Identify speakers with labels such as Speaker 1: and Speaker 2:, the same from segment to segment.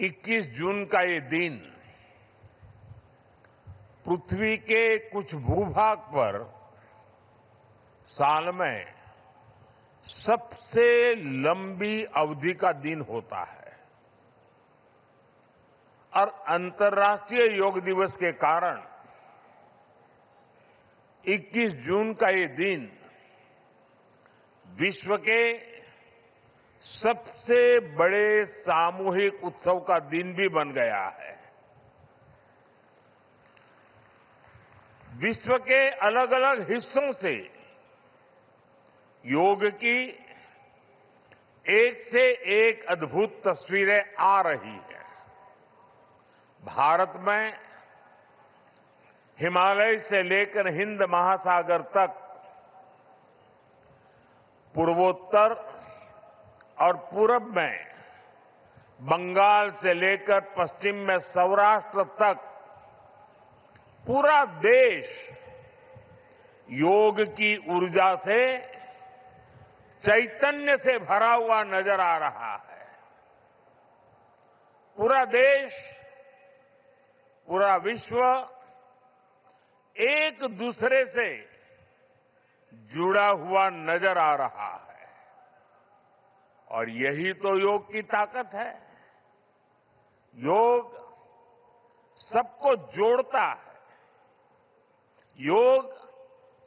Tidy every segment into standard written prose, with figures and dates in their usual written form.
Speaker 1: 21 जून का ये दिन पृथ्वी के कुछ भूभाग पर साल में सबसे लंबी अवधि का दिन होता है और अंतर्राष्ट्रीय योग दिवस के कारण 21 जून का ये दिन विश्व के सबसे बड़े सामूहिक उत्सव का दिन भी बन गया है। विश्व के अलग अलग हिस्सों से योग की एक से एक अद्भुत तस्वीरें आ रही हैं। भारत में हिमालय से लेकर हिंद महासागर तक, पूर्वोत्तर और पूरब में बंगाल से लेकर पश्चिम में सौराष्ट्र तक पूरा देश योग की ऊर्जा से चैतन्य से भरा हुआ नजर आ रहा है। पूरा देश, पूरा विश्व एक दूसरे से जुड़ा हुआ नजर आ रहा है और यही तो योग की ताकत है। योग सबको जोड़ता है, योग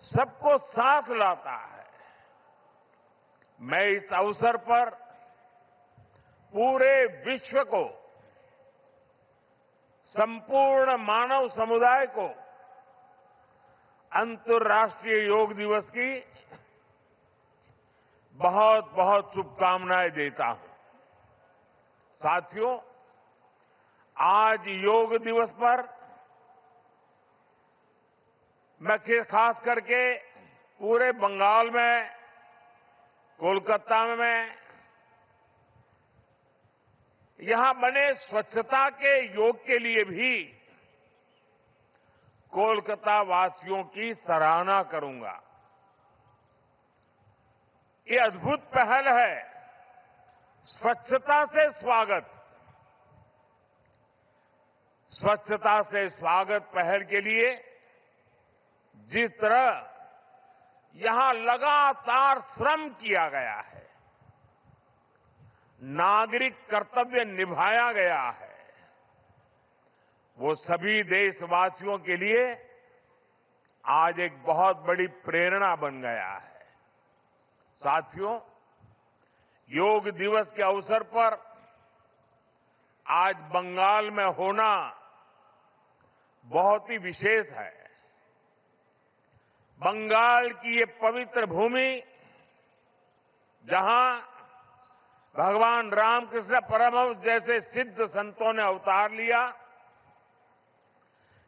Speaker 1: सबको साथ लाता है। मैं इस अवसर पर पूरे विश्व को, संपूर्ण मानव समुदाय को अंतर्राष्ट्रीय योग दिवस की बहुत बहुत शुभकामनाएं देता हूं। साथियों, आज योग दिवस पर मैं खास करके पूरे बंगाल में, कोलकाता में यहां बने स्वच्छता के योग के लिए भी कोलकाता वासियों की सराहना करूंगा। ये अद्भुत पहल है, स्वच्छता से स्वागत। स्वच्छता से स्वागत पहल के लिए जिस तरह यहां लगातार श्रम किया गया है, नागरिक कर्तव्य निभाया गया है, वो सभी देशवासियों के लिए आज एक बहुत बड़ी प्रेरणा बन गया है। साथियों, योग दिवस के अवसर पर आज बंगाल में होना बहुत ही विशेष है। बंगाल की ये पवित्र भूमि, जहां भगवान रामकृष्ण परमहंस जैसे सिद्ध संतों ने अवतार लिया,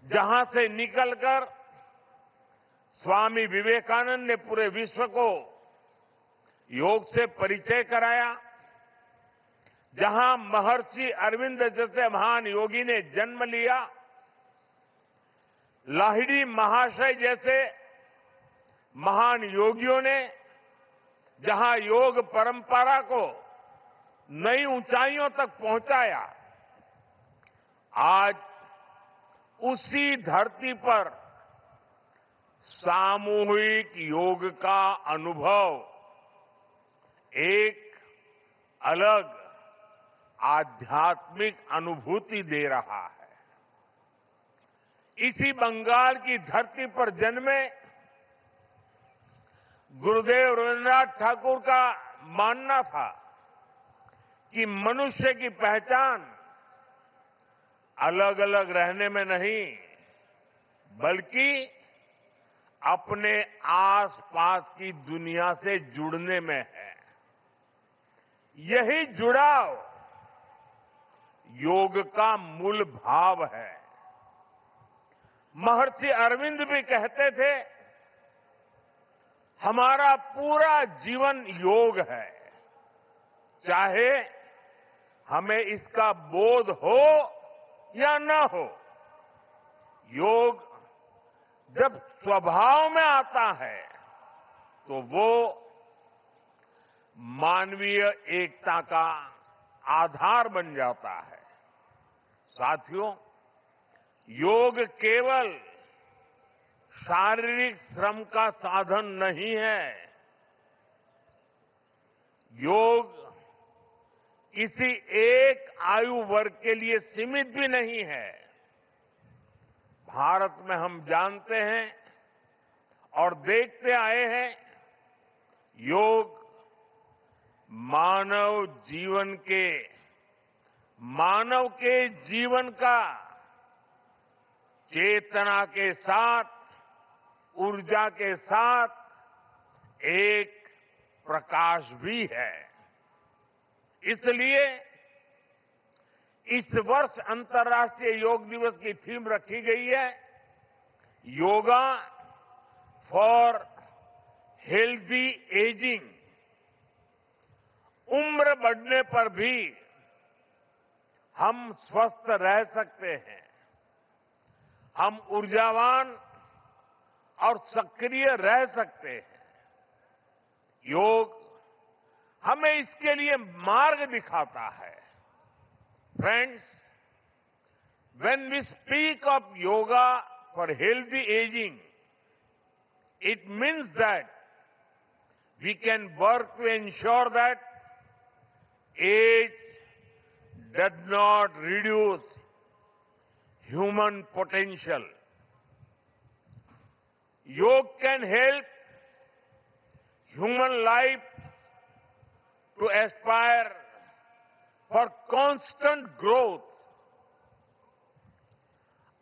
Speaker 1: जहां से निकलकर स्वामी विवेकानंद ने पूरे विश्व को योग से परिचय कराया, जहां महर्षि अरविंद जैसे महान योगी ने जन्म लिया, लाहिड़ी महाशय जैसे महान योगियों ने जहां योग परंपरा को नई ऊंचाइयों तक पहुंचाया, आज उसी धरती पर सामूहिक योग का अनुभव एक अलग आध्यात्मिक अनुभूति दे रहा है। इसी बंगाल की धरती पर जन्मे गुरुदेव रविन्द्रनाथ ठाकुर का मानना था कि मनुष्य की पहचान अलग अलग रहने में नहीं, बल्कि अपने आसपास की दुनिया से जुड़ने में है। यही जुड़ाव योग का मूल भाव है। महर्षि अरविंद भी कहते थे, हमारा पूरा जीवन योग है, चाहे हमें इसका बोध हो या न हो। योग जब स्वभाव में आता है तो वो मानवीय एकता का आधार बन जाता है। साथियों, योग केवल शारीरिक श्रम का साधन नहीं है। योग किसी एक आयु वर्ग के लिए सीमित भी नहीं है। भारत में हम जानते हैं और देखते आए हैं, योग मानव के जीवन का चेतना के साथ, ऊर्जा के साथ एक प्रकाश भी है। इसलिए इस वर्ष अंतर्राष्ट्रीय योग दिवस की थीम रखी गई है, योगा फॉर हेल्दी एजिंग। उम्र बढ़ने पर भी हम स्वस्थ रह सकते हैं, हम ऊर्जावान और सक्रिय रह सकते हैं। योग हमें इसके लिए मार्ग दिखाता है। Friends, when we speak of yoga for healthy aging, it means that we can work to ensure that age does not reduce human potential. Yoga can help human life to aspire for constant growth.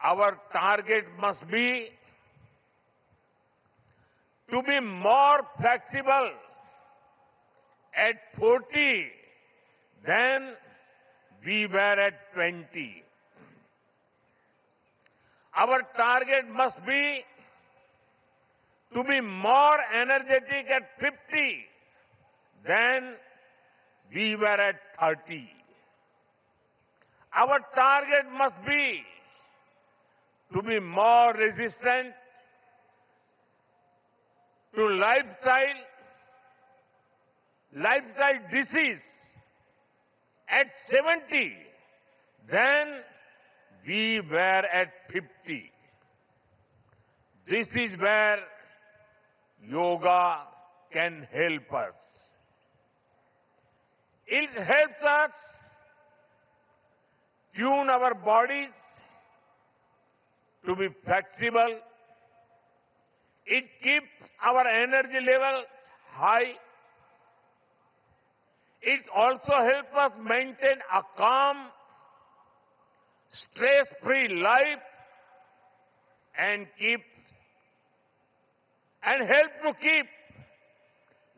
Speaker 1: Our target must be to be more flexible at 40 than we were at 20. Our target must be to be more energetic at 50 than we were at 30. Our target must be to be more resistant to lifestyle disease at 70 than we were at 50. This is where yoga can help us. It helps us tune our bodies to be flexible. It keeps our energy level high. It also helps us maintain a calm, stress-free life and help to keep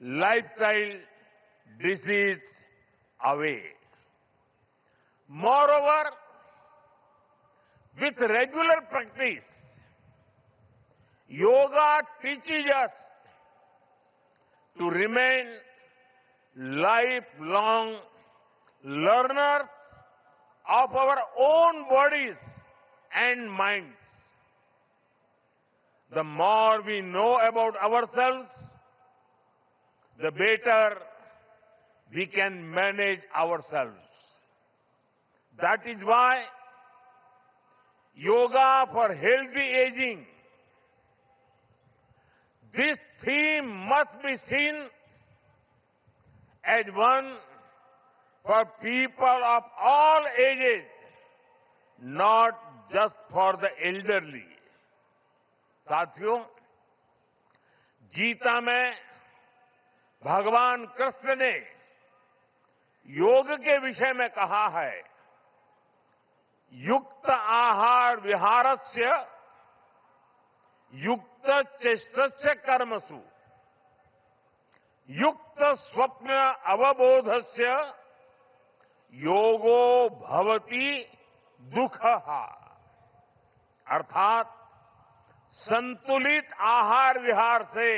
Speaker 1: lifestyle disease away. Moreover, with regular practice, yoga teaches us to remain lifelong learners of our own bodies and minds. The more we know about ourselves, the better we can manage ourselves. That is why yoga for healthy aging, this theme must be seen as one for people of all ages, not just for the elderly. साथियों, गीता में भगवान कृष्ण ने योग के विषय में कहा है, युक्त आहार विहारस्य युक्त चेष्टस्य कर्मसु युक्त स्वप्न अवबोधस्य योगो भवति दुःखः। अर्थात संतुलित आहार विहार से,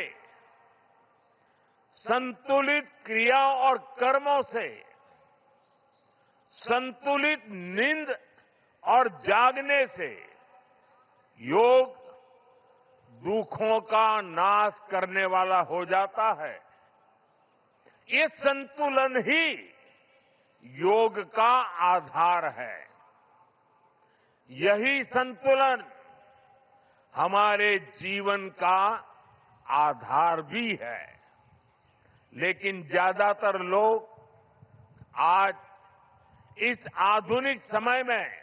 Speaker 1: संतुलित क्रियाओं और कर्मों से, संतुलित नींद और जागने से योग दुखों का नाश करने वाला हो जाता है। ये संतुलन ही योग का आधार है। यही संतुलन हमारे जीवन का आधार भी है। लेकिन ज्यादातर लोग आज इस आधुनिक समय में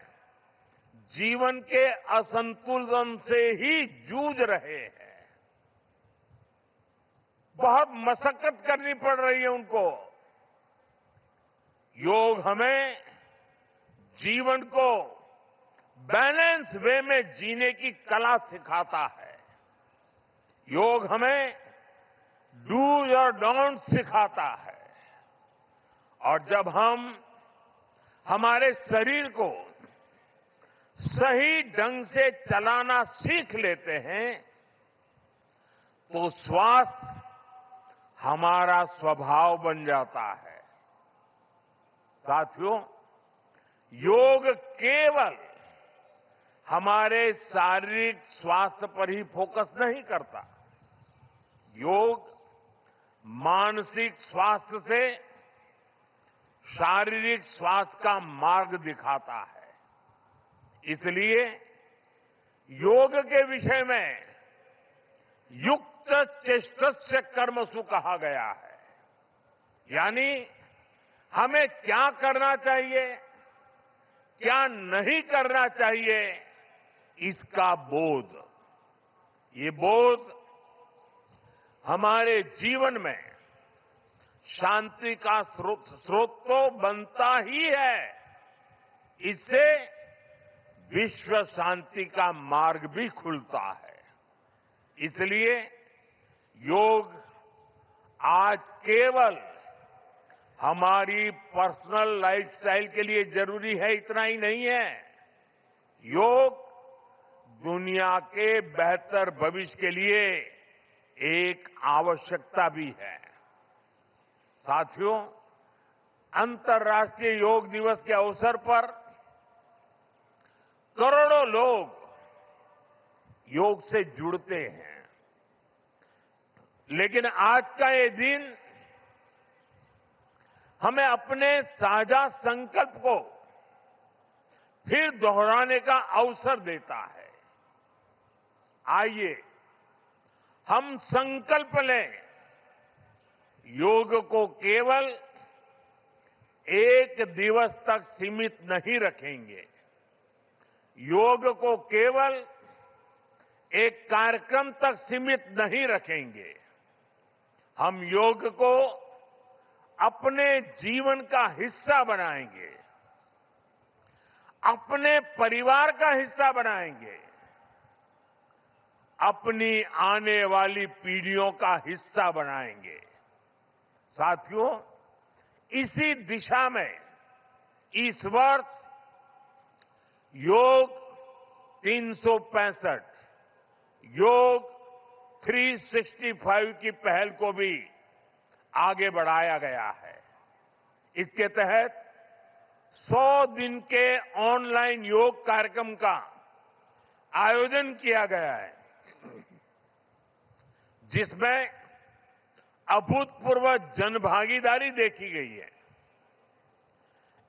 Speaker 1: जीवन के असंतुलन से ही जूझ रहे हैं। बहुत मशक्कत करनी पड़ रही है उनको। योग हमें जीवन को बैलेंस वे में जीने की कला सिखाता है। योग हमें डूज और डोंट सिखाता है। और जब हम हमारे शरीर को सही ढंग से चलाना सीख लेते हैं तो स्वास्थ्य हमारा स्वभाव बन जाता है। साथियों, योग केवल हमारे शारीरिक स्वास्थ्य पर ही फोकस नहीं करता। योग मानसिक स्वास्थ्य से शारीरिक स्वास्थ्य का मार्ग दिखाता है। इसलिए योग के विषय में युक्त चेष्टस्य कर्मसु कहा गया है। यानी हमें क्या करना चाहिए, क्या नहीं करना चाहिए, इसका बोध। ये बोध हमारे जीवन में शांति का स्रोत तो बनता ही है, इससे विश्व शांति का मार्ग भी खुलता है। इसलिए योग आज केवल हमारी पर्सनल लाइफस्टाइल के लिए जरूरी है इतना ही नहीं है। योग दुनिया के बेहतर भविष्य के लिए एक आवश्यकता भी है। साथियों, अंतर्राष्ट्रीय योग दिवस के अवसर पर करोड़ों लोग योग से जुड़ते हैं। लेकिन आज का ये दिन हमें अपने साझा संकल्प को फिर दोहराने का अवसर देता है। आइए हम संकल्प लें, योग को केवल एक दिवस तक सीमित नहीं रखेंगे। योग को केवल एक कार्यक्रम तक सीमित नहीं रखेंगे। हम योग को अपने जीवन का हिस्सा बनाएंगे, अपने परिवार का हिस्सा बनाएंगे, अपनी आने वाली पीढ़ियों का हिस्सा बनाएंगे। साथियों, इसी दिशा में इस वर्ष योग 365 योग 365 की पहल को भी आगे बढ़ाया गया है। इसके तहत 100 दिन के ऑनलाइन योग कार्यक्रम का आयोजन किया गया है, जिसमें अभूतपूर्व जनभागीदारी देखी गई है।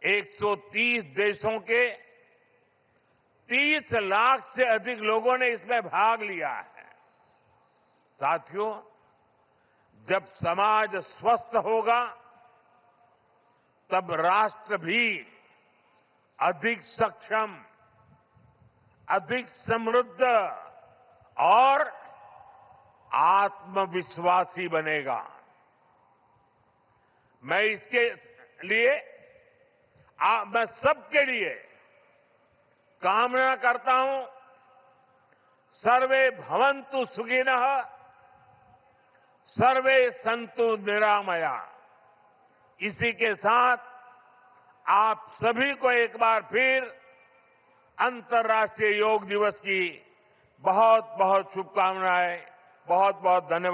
Speaker 1: 130 देशों के 30 लाख से अधिक लोगों ने इसमें भाग लिया है। साथियों, जब समाज स्वस्थ होगा तब राष्ट्र भी अधिक सक्षम, अधिक समृद्ध और आत्मविश्वासी बनेगा। मैं इसके लिए मैं सबके लिए कामना करता हूं, सर्वे भवन्तु सुखिनः, सर्वे सन्तु निरामया। इसी के साथ आप सभी को एक बार फिर अंतर्राष्ट्रीय योग दिवस की बहुत बहुत शुभकामनाएं, बहुत बहुत धन्यवाद।